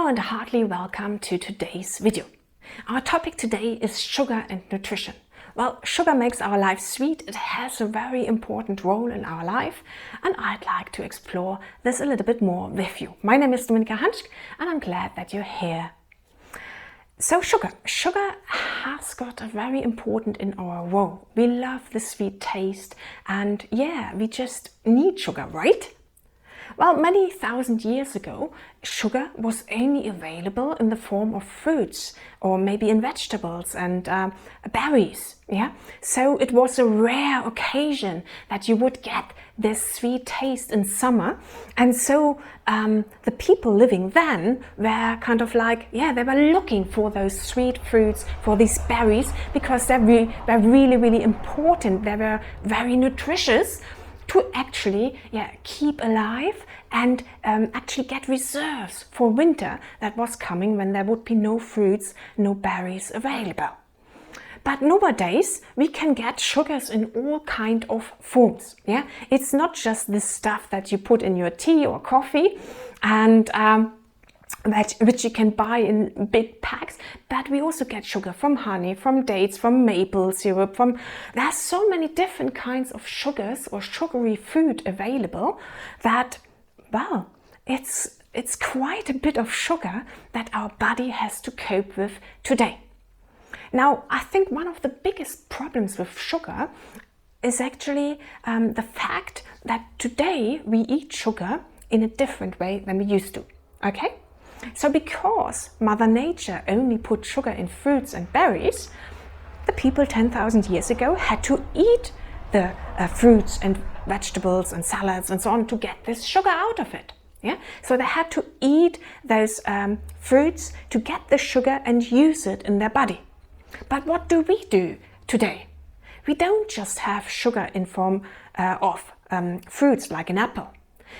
Hello and heartily welcome to today's video. Our topic today is sugar and nutrition. Well, sugar makes our life sweet. It has a very important role in our life, and I'd like to explore this a little bit more with you. My name is Dominika Hanschk, and I'm glad that you're here. So sugar has got a very important in our role. We love the sweet taste, and yeah, we just need sugar, right? Well, many thousand years ago, sugar was only available in the form of fruits or maybe in vegetables and berries. Yeah, so it was a rare occasion that you would get this sweet taste in summer, and so the people living then were kind of like, yeah, they were looking for those sweet fruits, for these berries, because they were really important. They were very nutritious to actually keep alive and actually get reserves for winter that was coming when there would be no fruits, no berries available. But nowadays we can get sugars in all kind of forms. Yeah, it's not just this stuff that you put in your tea or coffee and which you can buy in big packs, but we also get sugar from honey, from dates, from maple syrup, there's so many different kinds of sugars or sugary food available that, well, it's quite a bit of sugar that our body has to cope with today. Now, I think one of the biggest problems with sugar is actually the fact that today we eat sugar in a different way than we used to, okay? So because Mother Nature only put sugar in fruits and berries, the people 10,000 years ago had to eat the fruits and vegetables and salads and so on to get this sugar out of it. Yeah? So they had to eat those fruits to get the sugar and use it in their body. But what do we do today? We don't just have sugar in form of fruits like an apple.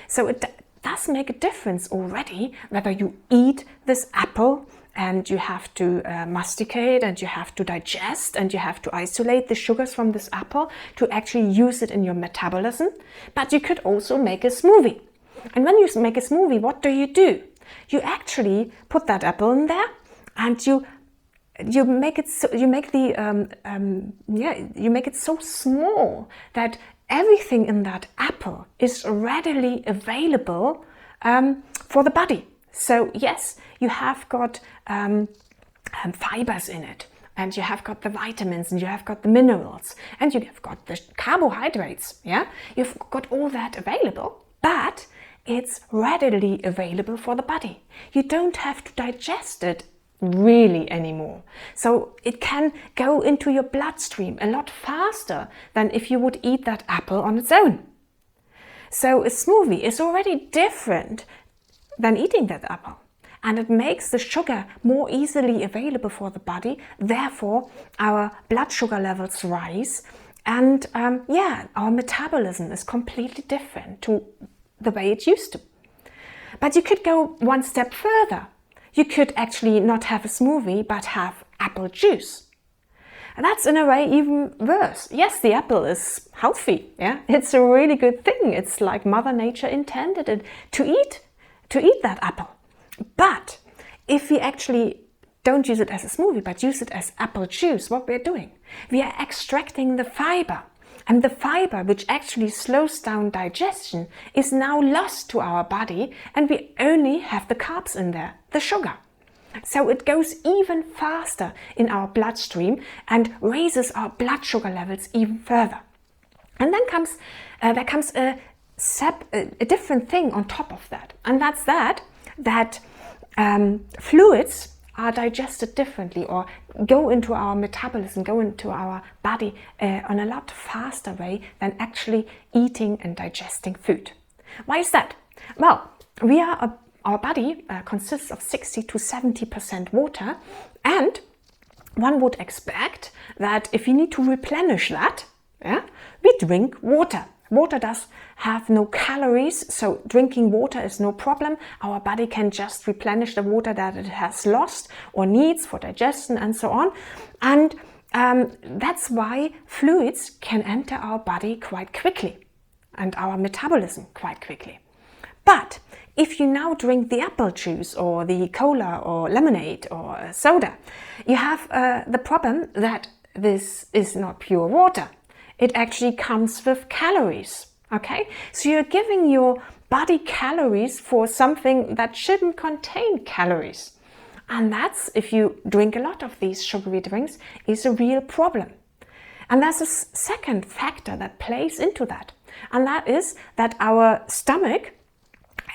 So it does make a difference already whether you eat this apple and you have to masticate and you have to digest and you have to isolate the sugars from this apple to actually use it in your metabolism. But you could also make a smoothie. And when you make a smoothie, what do? You actually put that apple in there and you make it so, you make it so small that everything in that apple is readily available for the body. So yes, you have got fibers in it, and you have got the vitamins, and you have got the minerals, and you have got the carbohydrates. Yeah, you've got all that available, but it's readily available for the body. You don't have to digest it really anymore. So it can go into your bloodstream a lot faster than if you would eat that apple on its own. So a smoothie is already different than eating that apple, and it makes the sugar more easily available for the body. Therefore, our blood sugar levels rise, and our metabolism is completely different to the way it used to. But you could go one step further. You could actually not have a smoothie, but have apple juice. And that's in a way even worse. Yes, the apple is healthy. Yeah, it's a really good thing. It's like Mother Nature intended it to eat that apple. But if we actually don't use it as a smoothie, but use it as apple juice, what we're doing? We are extracting the fiber. And the fiber, which actually slows down digestion, is now lost to our body, and we only have the carbs in there, the sugar. So it goes even faster in our bloodstream and raises our blood sugar levels even further. And then there comes a different thing on top of that, and that's that fluids are digested differently or go into our metabolism, go into our body on a lot faster way than actually eating and digesting food. Why is that? Well, our body consists of 60 to 70% water, and one would expect that if we need to replenish that, we drink water. Water does have no calories, so drinking water is no problem. Our body can just replenish the water that it has lost or needs for digestion and so on. And that's why fluids can enter our body quite quickly and our metabolism quite quickly. But if you now drink the apple juice or the cola or lemonade or soda, you have the problem that this is not pure water. It actually comes with calories, okay? So you're giving your body calories for something that shouldn't contain calories. And that's, if you drink a lot of these sugary drinks, is a real problem. And there's a second factor that plays into that. And that is that our stomach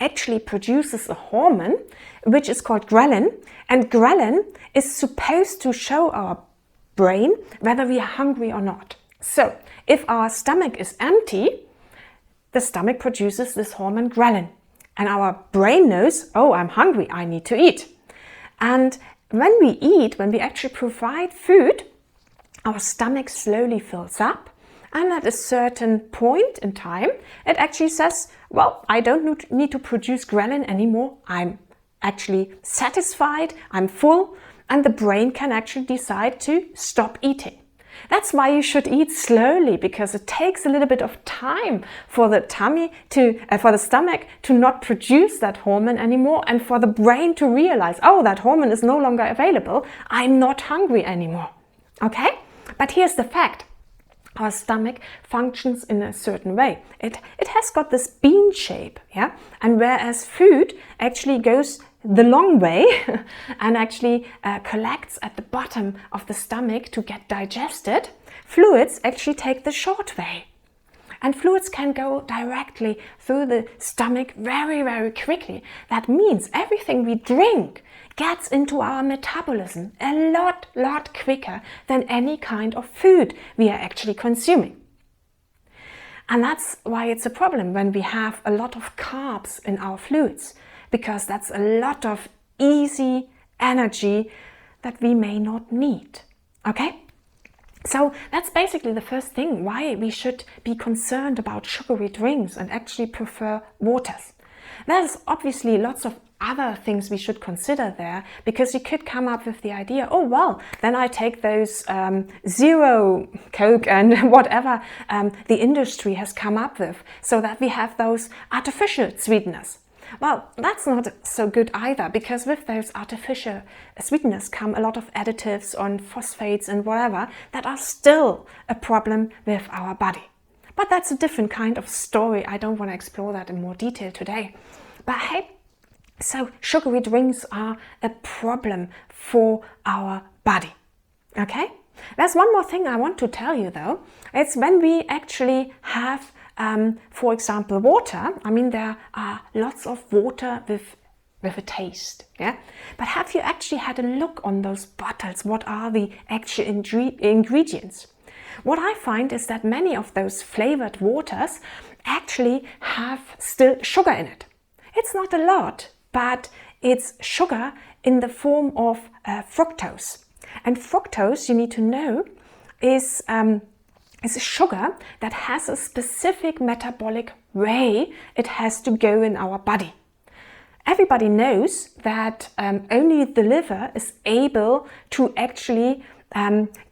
actually produces a hormone which is called ghrelin, and ghrelin is supposed to show our brain whether we are hungry or not. So if our stomach is empty, the stomach produces this hormone ghrelin, and our brain knows, oh, I'm hungry, I need to eat. And when we eat, when we actually provide food, our stomach slowly fills up. And at a certain point in time, it actually says, well, I don't need to produce ghrelin anymore. I'm actually satisfied, I'm full, and the brain can actually decide to stop eating. That's why you should eat slowly, because it takes a little bit of time for the for the stomach to not produce that hormone anymore, and for the brain to realize, oh, that hormone is no longer available. I'm not hungry anymore. Okay? But here's the fact. Our stomach functions in a certain way. It has got this bean shape, yeah? And whereas food actually goes the long way and actually collects at the bottom of the stomach to get digested, fluids actually take the short way. And fluids can go directly through the stomach very, very quickly. That means everything we drink gets into our metabolism a lot quicker than any kind of food we are actually consuming. And that's why it's a problem when we have a lot of carbs in our fluids, because that's a lot of easy energy that we may not need. Okay? So that's basically the first thing, why we should be concerned about sugary drinks and actually prefer waters. There's obviously lots of other things we should consider there, because you could come up with the idea, oh well, then I take those zero Coke and whatever the industry has come up with, so that we have those artificial sweeteners. Well, that's not so good either, because with those artificial sweeteners come a lot of additives on phosphates and whatever that are still a problem with our body. But that's a different kind of story. I don't want to explore that in more detail today. But hey, so sugary drinks are a problem for our body. Okay? There's one more thing I want to tell you though. It's when we actually have, for example, water. I mean, there are lots of water with a taste. Yeah? But have you actually had a look on those bottles? What are the actual ingredients? What I find is that many of those flavored waters actually have still sugar in it. It's not a lot, but it's sugar in the form of fructose. And fructose, you need to know, is a sugar that has a specific metabolic way it has to go in our body. Everybody knows that only the liver is able to actually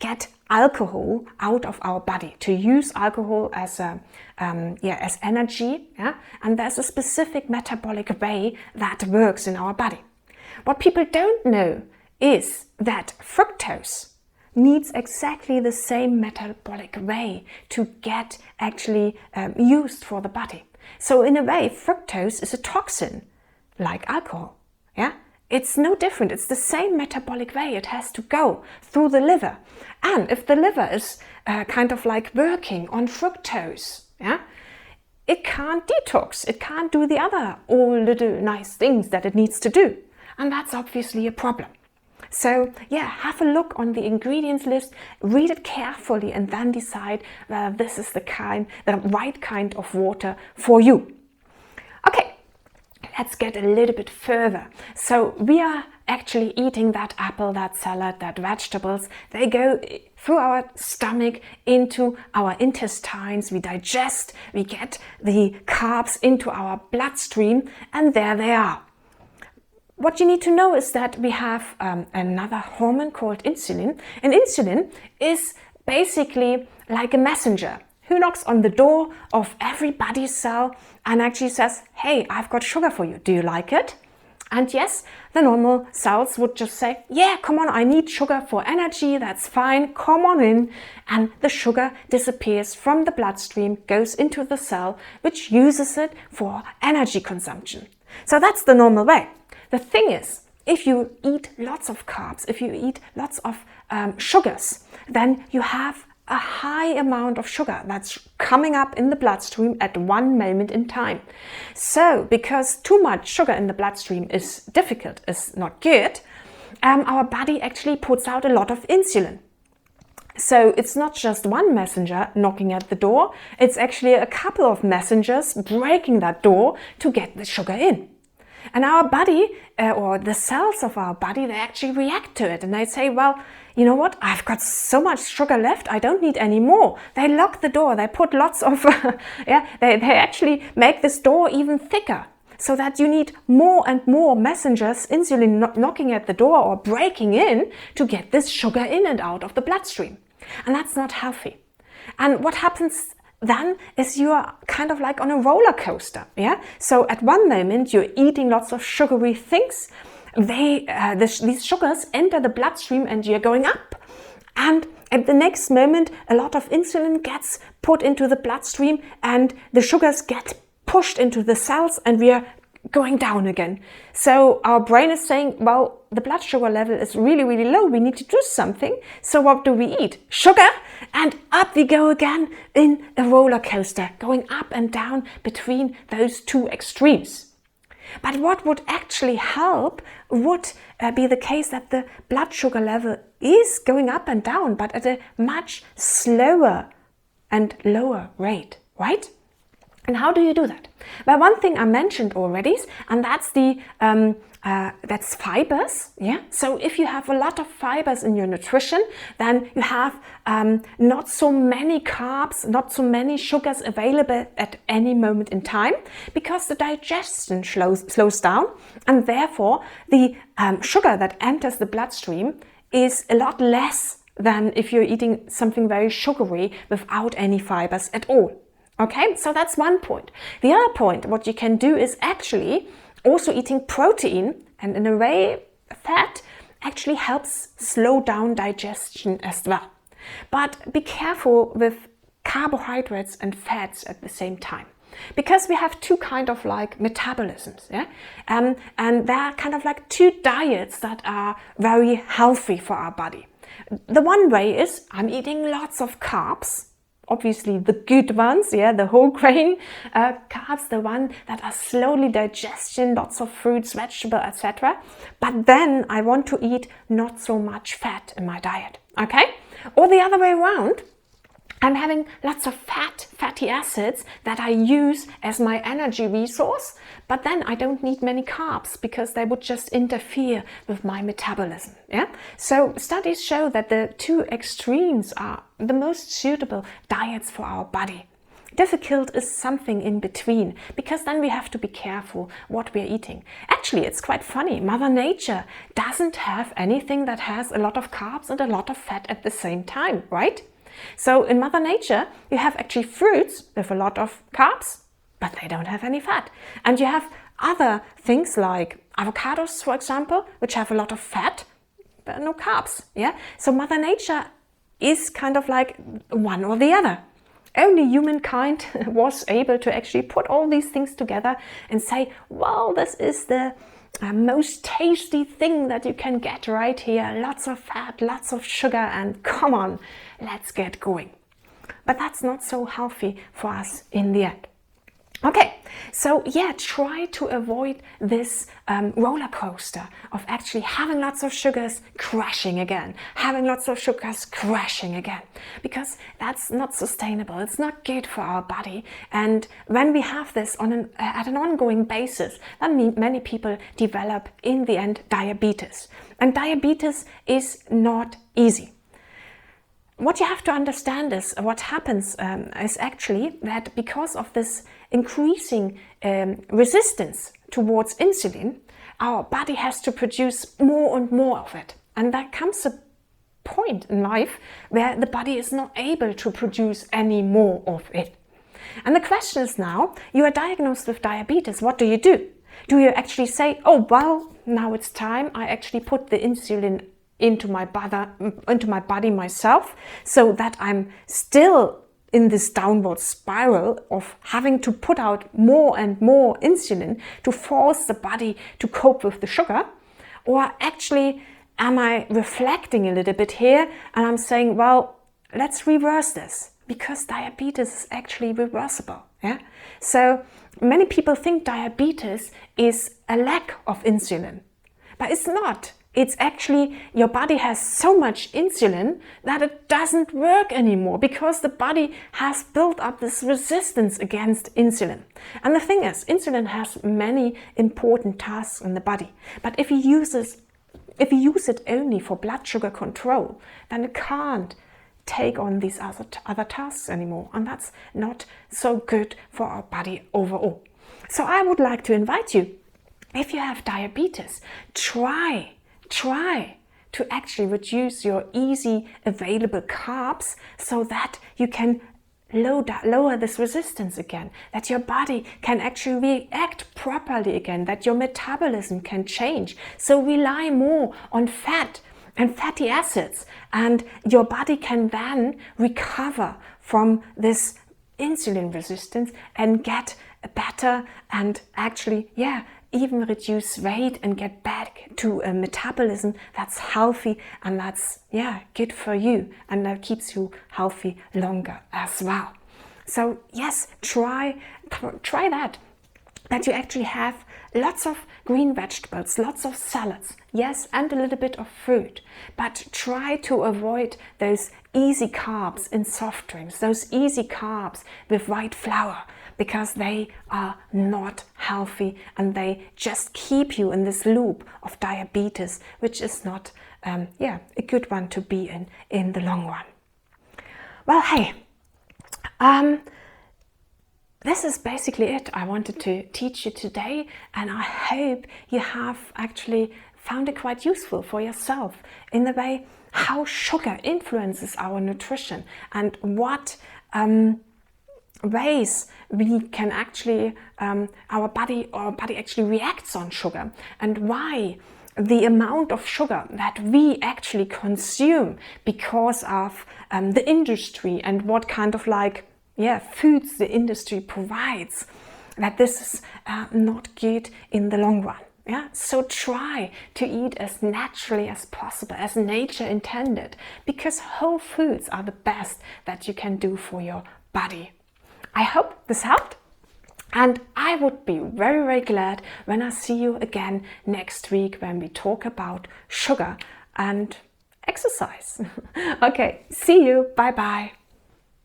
get alcohol out of our body, to use alcohol as as energy, yeah? And there's a specific metabolic way that works in our body. What people don't know is that fructose needs exactly the same metabolic way to get actually used for the body. So in a way, fructose is a toxin like alcohol, yeah? It's no different. It's the same metabolic way. It has to go through the liver. And if the liver is kind of like working on fructose, yeah, it can't detox. It can't do the other all little nice things that it needs to do. And that's obviously a problem. So yeah, have a look on the ingredients list, read it carefully, and then decide whether this is the right kind of water for you. Okay. Let's get a little bit further. So we are actually eating that apple, that salad, that vegetables. They go through our stomach into our intestines. We digest, we get the carbs into our bloodstream, and there they are. What you need to know is that we have another hormone called insulin. And insulin is basically like a messenger who knocks on the door of everybody's cell and actually says, hey, I've got sugar for you. Do you like it? And yes, the normal cells would just say, yeah, come on, I need sugar for energy, that's fine, come on in. And the sugar disappears from the bloodstream, goes into the cell, which uses it for energy consumption. So that's the normal way. The thing is, if you eat lots of carbs, if you eat lots of sugars, then you have a high amount of sugar that's coming up in the bloodstream at one moment in time. So, because too much sugar in the bloodstream is difficult, is not good, our body actually puts out a lot of insulin. So it's not just one messenger knocking at the door, it's actually a couple of messengers breaking that door to get the sugar in. And our body, or the cells of our body, they actually react to it and they say, well, you know what, I've got so much sugar left, I don't need any more. They lock the door, they put lots of, they actually make this door even thicker so that you need more and more messengers, insulin knocking at the door or breaking in to get this sugar in and out of the bloodstream. And that's not healthy. And what happens then is you are kind of like on a roller coaster, yeah? So at one moment you're eating lots of sugary things, these sugars enter the bloodstream and you're going up. And at the next moment, a lot of insulin gets put into the bloodstream and the sugars get pushed into the cells and we are going down again. So our brain is saying, well, the blood sugar level is really, really low. We need to do something. So what do we eat? Sugar! And up we go again in a roller coaster, going up and down between those two extremes. But what would actually help would be the case that the blood sugar level is going up and down, but at a much slower and lower rate, right? And how do you do that? Well, one thing I mentioned already, and that's that's fibers. Yeah. So if you have a lot of fibers in your nutrition, then you have not so many carbs, not so many sugars available at any moment in time, because the digestion slows down, and therefore the sugar that enters the bloodstream is a lot less than if you're eating something very sugary without any fibers at all. Okay, so that's one point. The other point, what you can do is actually also eating protein, and in a way, fat actually helps slow down digestion as well. But be careful with carbohydrates and fats at the same time, because we have two kind of like metabolisms, yeah, and they're kind of like two diets that are very healthy for our body. The one way is I'm eating lots of carbs. Obviously the good ones, yeah, the whole grain carbs, the one that are slowly digestion, lots of fruits, vegetables, etc. But then I want to eat not so much fat in my diet, okay? Or the other way around, I'm having lots of fatty acids that I use as my energy resource, but then I don't need many carbs because they would just interfere with my metabolism. Yeah? So studies show that the two extremes are the most suitable diets for our body. Difficult is something in between, because then we have to be careful what we're eating. Actually, it's quite funny. Mother Nature doesn't have anything that has a lot of carbs and a lot of fat at the same time, right? So in Mother Nature, you have actually fruits with a lot of carbs, but they don't have any fat. And you have other things like avocados, for example, which have a lot of fat, but no carbs. Yeah. So Mother Nature is kind of like one or the other. Only humankind was able to actually put all these things together and say, well, this is the most tasty thing that you can get right here. Lots of fat, lots of sugar, and come on, let's get going. But that's not so healthy for us in the end. Okay, so yeah, try to avoid this roller coaster of actually having lots of sugars, crashing again, having lots of sugars, crashing again, because that's not sustainable. It's not good for our body. And when we have this at an ongoing basis, that means many people develop in the end diabetes. And diabetes is not easy. What you have to understand is what happens is actually that because of this increasing resistance towards insulin, our body has to produce more and more of it. And there comes a point in life where the body is not able to produce any more of it. And the question is now, you are diagnosed with diabetes, what do? Do you actually say, oh, well, now it's time, I actually put the insulin into my body myself, so that I'm still in this downward spiral of having to put out more and more insulin to force the body to cope with the sugar? Or actually, am I reflecting a little bit here and I'm saying, well, let's reverse this, because diabetes is actually reversible. Yeah? So many people think diabetes is a lack of insulin, but it's not. It's actually your body has so much insulin that it doesn't work anymore, because the body has built up this resistance against insulin. And the thing is, insulin has many important tasks in the body, but if you use it only for blood sugar control, then it can't take on these other tasks anymore, and that's not so good for our body overall. So I would like to invite you, if you have diabetes, try to actually reduce your easy available carbs, so that you can lower this resistance again, that your body can actually react properly again, that your metabolism can change. So rely more on fat and fatty acids, and your body can then recover from this insulin resistance and get better, and actually, even reduce weight and get back to a metabolism that's healthy and that's good for you, and that keeps you healthy longer as well. So yes, try that you actually have lots of green vegetables, lots of salads, yes, and a little bit of fruit, but try to avoid those easy carbs in soft drinks, those easy carbs with white flour, because they are not healthy and they just keep you in this loop of diabetes, which is not a good one to be in the long run. Well, hey, this is basically it I wanted to teach you today, and I hope you have actually found it quite useful for yourself in the way how sugar influences our nutrition, and what ways we can actually our body actually reacts on sugar, and why the amount of sugar that we actually consume because of the industry, and what kind of foods the industry provides, that this is not good in the long run. So try to eat as naturally as possible, as nature intended, because whole foods are the best that you can do for your body. I hope this helped, and I would be very, very glad when I see you again next week, when we talk about sugar and exercise. Okay, see you. Bye bye.